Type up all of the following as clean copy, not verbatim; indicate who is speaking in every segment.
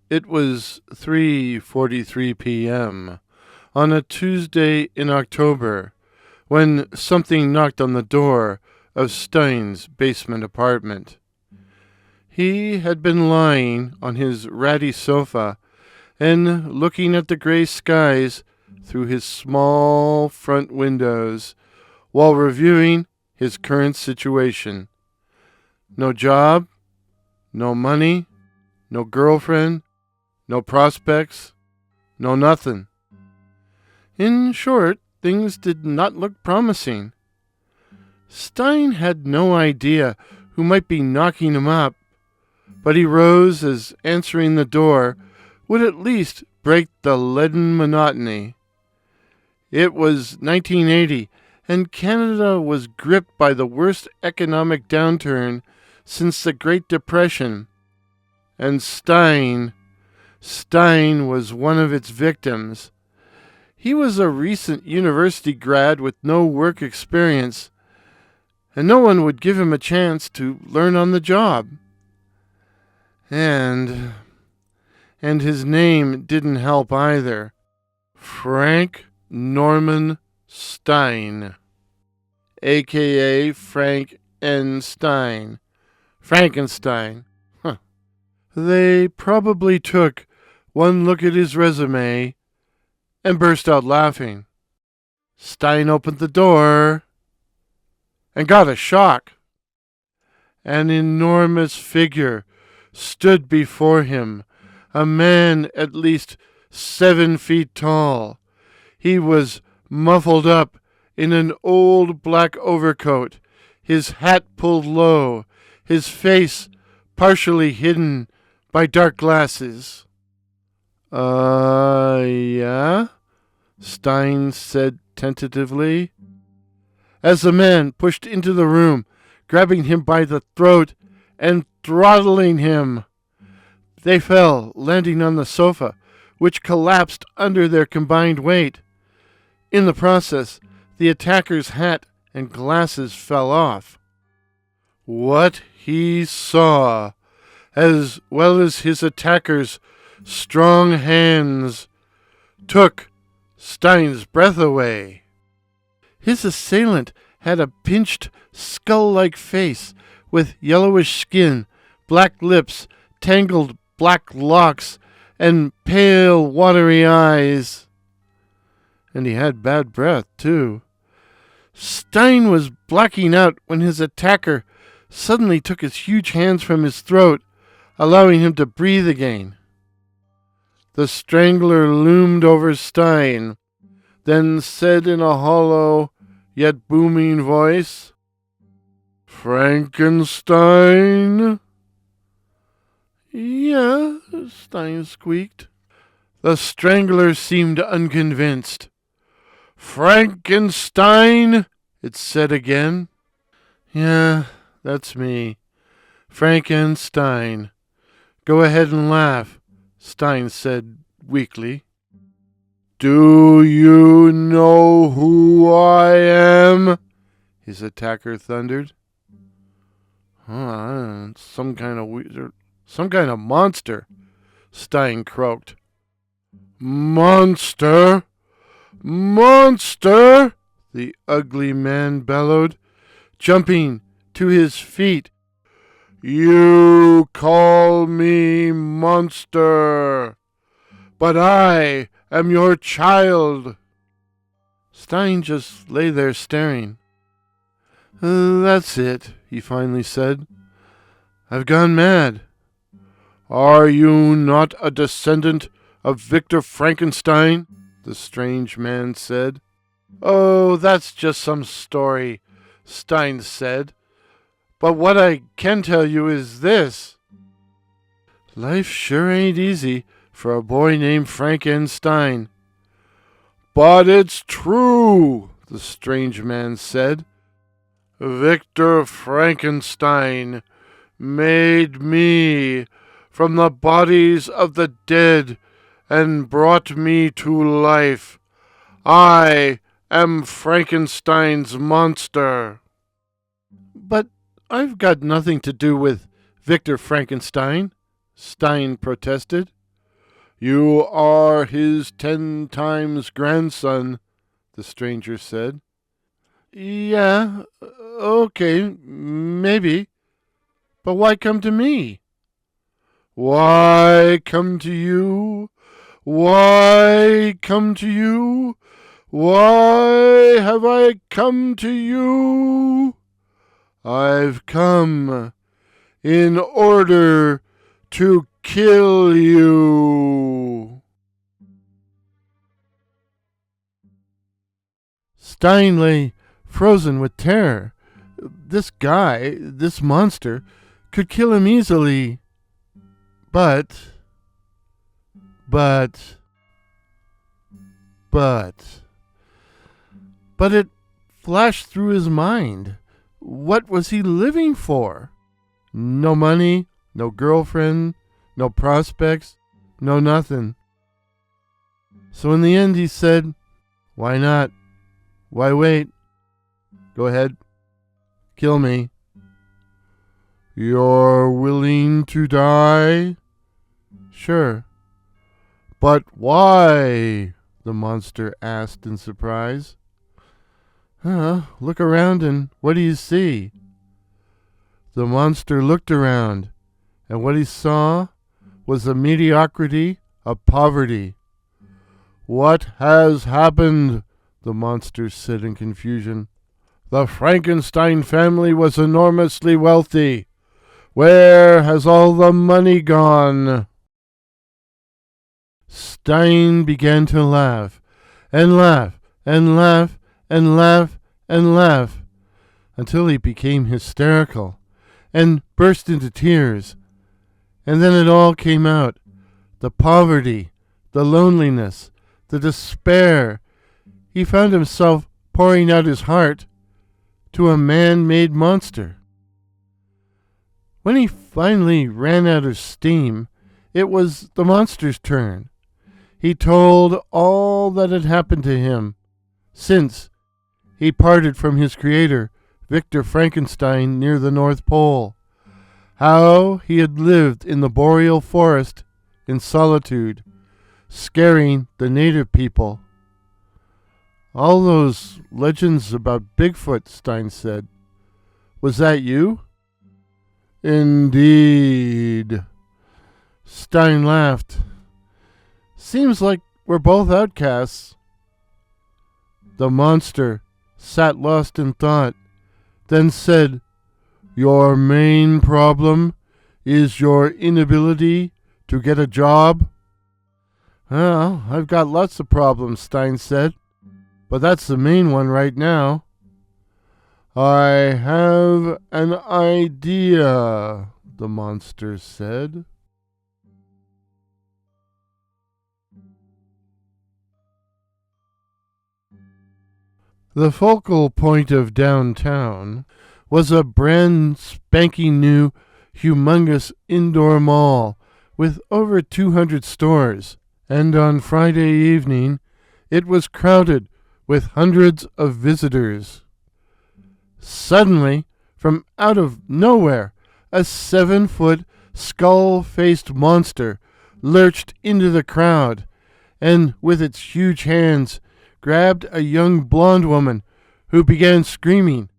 Speaker 1: It was 3:43 p.m. on a Tuesday in October when something knocked on the door of Stein's basement apartment. He had been lying on his ratty sofa and looking at the gray skies through his small front windows while reviewing his current situation. No job, no money, no girlfriend, no prospects, no nothing. In short, things did not look promising. Stein had no idea who might be knocking him up, but he rose as answering the door would at least break the leaden monotony. It was 1980, and Canada was gripped by the worst economic downturn since the Great Depression, and Stein was one of its victims. He was a recent university grad with no work experience, and no one would give him a chance to learn on the job. And his name didn't help either. Frank Norman Stein, a.k.a. Frank N. Stein. Frankenstein. They probably took one look at his resume and burst out laughing. Stein opened the door and got a shock. An enormous figure stood before him, a man at least 7 feet tall. He was muffled up in an old black overcoat, his hat pulled low, his face partially hidden by dark glasses. Yeah? Stein said tentatively, as the man pushed into the room, grabbing him by the throat and throttling him. They fell, landing on the sofa, which collapsed under their combined weight. In the process, the attacker's hat and glasses fell off. What he saw, as well as his attacker's strong hands, took Stein's breath away. His assailant had a pinched, skull-like face with yellowish skin, black lips, tangled black locks, and pale, watery eyes. And he had bad breath, too. Stein was blacking out when his attacker suddenly took his huge hands from his throat, allowing him to breathe again. The strangler loomed over Stein, then said in a hollow yet booming voice, "Frankenstein?" "Yeah," Stein squeaked. The strangler seemed unconvinced. "Frankenstein?" it said again. "Yeah, that's me. Frankenstein. Go ahead and laugh," Stein said weakly. "Do you know who I am?" his attacker thundered. Some kind of monster," Stein croaked. "Monster? Monster?" the ugly man bellowed, jumping to his feet. "You call me monster, but I am your child." Stein just lay there staring. "That's it," he finally said. "I've gone mad." "Are you not a descendant of Victor Frankenstein?" the strange man said. "Oh, that's just some story," Stein said. "But what I can tell you is this. Life sure ain't easy for a boy named Frankenstein." "But it's true," the strange man said. "Victor Frankenstein made me from the bodies of the dead and brought me to life. I am Frankenstein's monster." "But I've got nothing to do with Victor Frankenstein," Stein protested. You are his 10 times grandson, the stranger said. Yeah, okay, maybe. But why come to me? Why come to you? Why come to you? Why have I come to you? I've come in order to kill you. Stein lay frozen with terror. This guy, this monster, could kill him easily. But it flashed through his mind. What was he living for? No money, no girlfriend, no prospects, no nothing. So in the end he said, why not? Why wait? Go ahead. Kill me. You're willing to die? Sure. But why? The monster asked in surprise. Look around and what do you see? The monster looked around, and what he saw was the mediocrity of poverty. What has happened? The monster said in confusion. The Frankenstein family was enormously wealthy. Where has all the money gone? Stein began to laugh, and laugh, and laugh, and laugh, and laugh, until he became hysterical, and burst into tears. And then it all came out. The poverty, the loneliness, the despair. He found himself pouring out his heart to a man-made monster. When he finally ran out of steam, it was the monster's turn. He told all that had happened to him since he parted from his creator, Victor Frankenstein, near the North Pole. How he had lived in the boreal forest in solitude, scaring the native people. All those legends about Bigfoot, Stein said. Was that you? Indeed. Stein laughed. Seems like we're both outcasts. The monster sat lost in thought, then said, Your main problem is your inability to get a job? Well, I've got lots of problems, Stein said, but that's the main one right now. I have an idea, the monster said. The focal point of downtown was a brand spanking new, humongous indoor mall with over 200 stores, and on Friday evening it was crowded with hundreds of visitors. Suddenly, from out of nowhere, a 7-foot, skull-faced monster lurched into the crowd, and with its huge hands grabbed a young blonde woman who began screaming,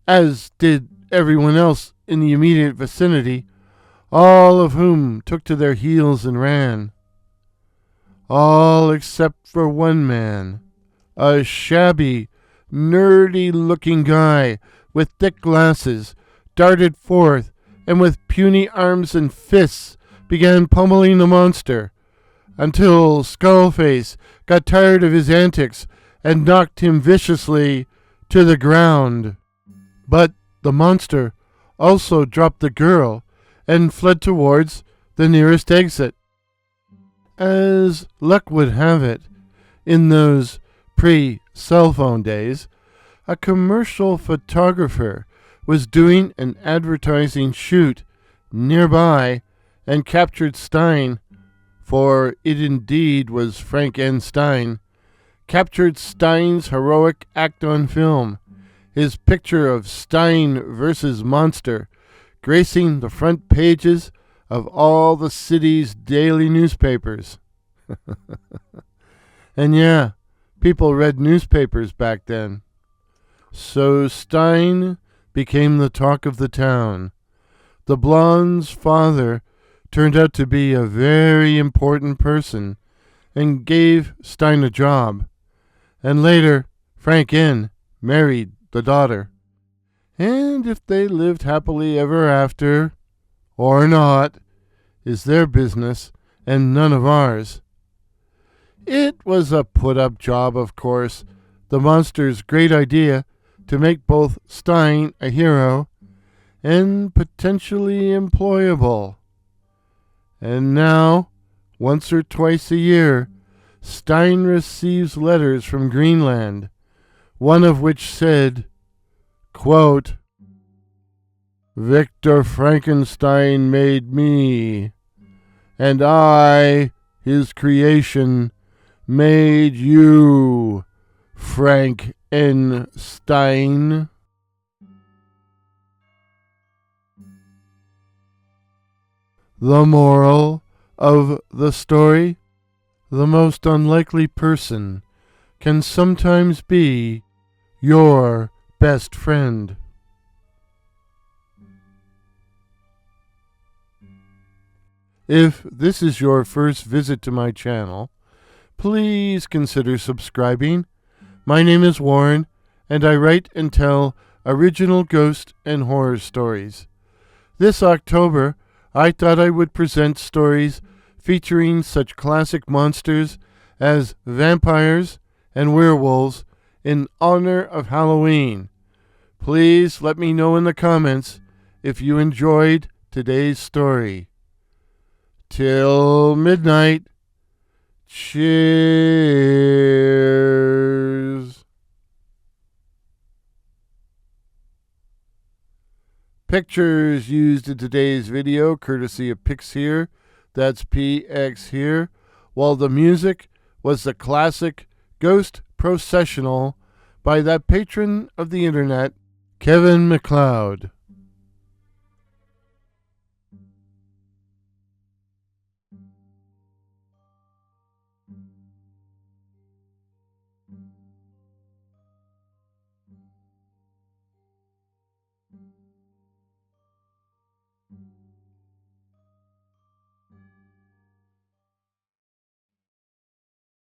Speaker 1: as did everyone else in the immediate vicinity, all of whom took to their heels and ran. All except for one man, a shabby, nerdy-looking guy with thick glasses, darted forth and with puny arms and fists began pummeling the monster, until Skullface got tired of his antics and knocked him viciously to the ground. But the monster also dropped the girl and fled towards the nearest exit. As luck would have it, in those pre-cell phone days, a commercial photographer was doing an advertising shoot nearby and captured Stein, for it indeed was Frank N. Stein, captured Stein's heroic act on film, his picture of Stein versus Monster, gracing the front pages of all the city's daily newspapers. And yeah, people read newspapers back then. So Stein became the talk of the town. The blonde's father turned out to be a very important person and gave Stein a job. And later, Frank N. married the daughter. And if they lived happily ever after, or not, is their business and none of ours. It was a put-up job, of course. The monster's great idea to make both Stein a hero and potentially employable. And now, once or twice a year, Stein receives letters from Greenland, one of which said, quote, "Victor Frankenstein made me, and I, his creation, made you, Frank N. Stein." The moral of the story: the most unlikely person can sometimes be your best friend. If this is your first visit to my channel, please consider subscribing. My name is Warren, and I write and tell original ghost and horror stories. This October, I thought I would present stories featuring such classic monsters as vampires and werewolves in honor of Halloween. Please let me know in the comments if you enjoyed today's story. Till midnight. Cheers. Pictures used in today's video courtesy of Pix here, that's PX here, while the music was the classic Ghost Processional by that patron of the internet, Kevin MacLeod.